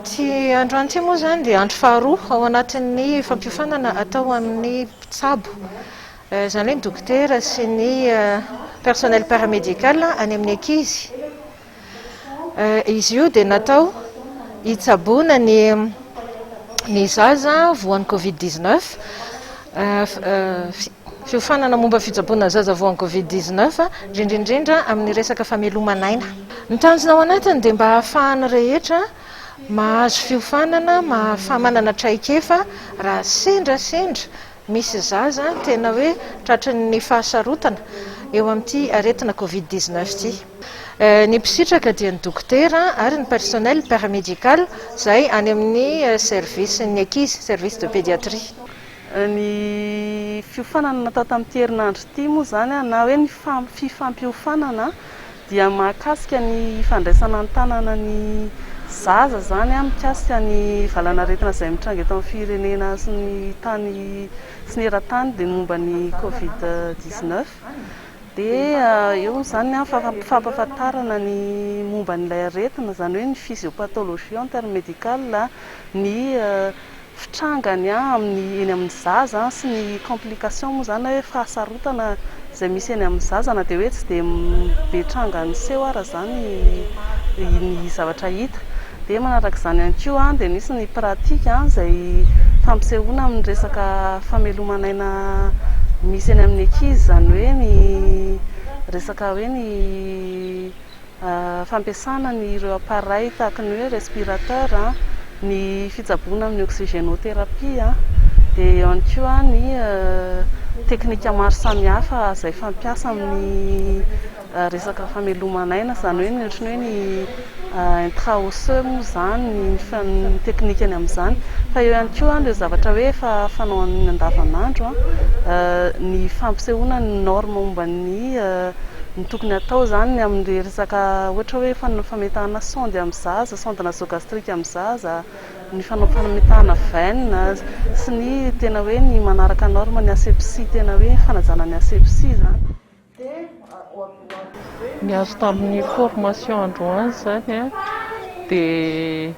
Ty androany ty moa zany dia andro faharoa ao anatin'ny fampiofanana atao amin'ny mpitsabo. Izany hoe ny dokotera sy ny personnel paramédical any amin'ny ankizy. Izy io dia natao hitsaboana ny zaza voan'ny Covid-19. Fiofanana momba fitsaboana zaza voan'ny Covid-19 indrindra amin'ny resaka famelomanaina. Ny tanjona ao anatiny dia mba ahafahana rehetra mahazo fiofanana, manana traikefa raha sendra misy zaza tena hoe tratran'ny fahasarotana eo amin'ity aretina Covid-19 ity. Ny mpisitraka dia ny dokotera ary ny personnel paramédical izay any amin'ny service ny ankizy, service de pédiatrie. Ny fiofanana natao tamin'ity herinandro ity moa zany na hoe ny fifampiofanana dia mahakasika ny fandraisana ny tanana ny zaza zany mikasika ny valanaretina izay mitranga eto amin'ny firenena sy ny tany sy ny eran-tany dia momba ny Covid-19 dia eo zany fampahafantarana ny momba n'ilay aretina, izany hoe ny physiopathologie en terme médical, ny fitrangany eny amin'ny zaza sy ny complication moa zany hoe fahasarotana izay misy eny amin'ny zaza na dia hoe tsy dia betranga ny seho ara zany ny zavatra hita. Dia manaraka izany ihany koa dia nisy ny pratika izay fampisehoana amin'ny resaka famelomanaina misy eny amin'ny ankizy, izany hoe ny resaka hoe ny fampiasana ny ireo appareil tahaka ny hoe respirateur, ny fitsaboana amin'ny oxygénothérapie, dia ihany koa ny teknika maro samihafa izay fampiasa amin'ny resaka famelomanaina, izany hoe ny ohatran'ny hoe ny intraosseux moa zany ny teknikany amin'izany. Fa eo ihany koa ilay zavatra hoe efa fanao amin'ny andavanandro, ny fampisehoana ny norme momba ny tokony atao zany amin'ny resaka ohatra hoe fametahana sonde amin'ny zaza, sonde nasogastrique amin'ny zaza, ny fametahana veine sy ny tena hoe ny manaraka norme ny asepsie, tena hoe fanajana ny asepsie zany. Ny azo tamin'ny formation androany zany dia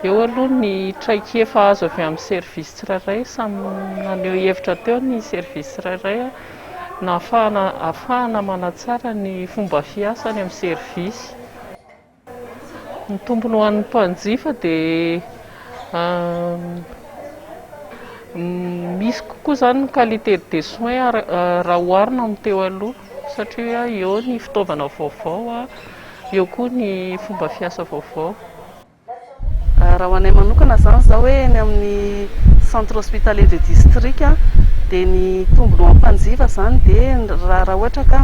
eo aloha ny traikefa azo avy amin'ny service tsirairay, samy naneho hevitra teo ny service tsirairay na ahafahana manatsara ny fomba fiasany amin'ny service. Ny tombony ho an'ny mpanjifa dia misy kokoa zany ny qualité des soins raha oharina amin'ny teo aloha, satria eo ny fitaovana vaovao, eo koa ny fomba fiasa vaovao. Raha ho anay manokana zany zao hoe eny amin'ny centre hospitalier de district dia ny tombony ho an'ny mpanjifa zany dia raha ohatra ka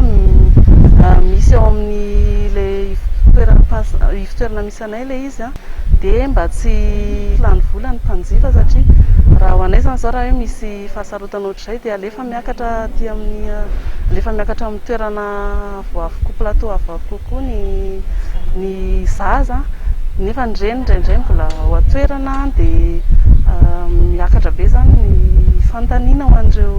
misy eo amin'ny ilay fitoerana misy anay ilay izy dia mba tsy lany vola ny mpanjifa, satria raha ho anay zany zao raha hoe misy fahasarotana ohatr'izay dia alefa miakatra aty amin'ny amin'ny toerana avoavokoa, plateau avoavokoa koa ny zaza, nefa ndraindray mbola ao atoerana dia miakatra be zany ny fanontaniana ho an'ireo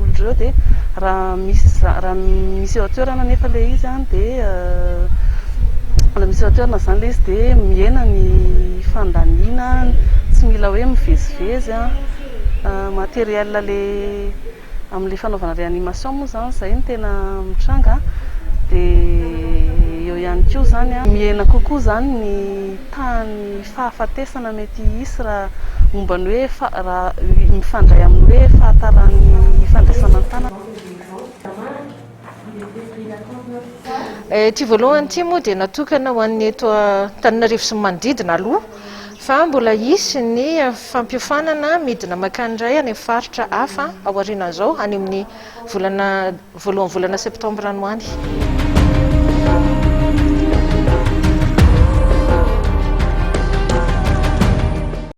olon'ireo. Dia raha misy eo atoerana nefa ilay izy dia misy eo atoerana zany ilay izy dia miena ny fandaniana, tsy mila hoe mivezivezy. Matériel amin'ilay fanaovana réanimation moa zany izay no tena mitranga. Dia eo ihany koa zany miena kokoa zany ny fahafatesana mety hisy raha momba ny hoe raha mifandray amin'ny hoe fahataran'ny fandraisana ny tanana. Ity voalohany ity moa dia natokana ho an'ny eto Antananarivo sy manodidina aloha, fa mbola hisy ny fampiofanana midina makandray any amin'ny faritra hafa aorianan'izao, any amin'ny voalohan'ny volana septambra any.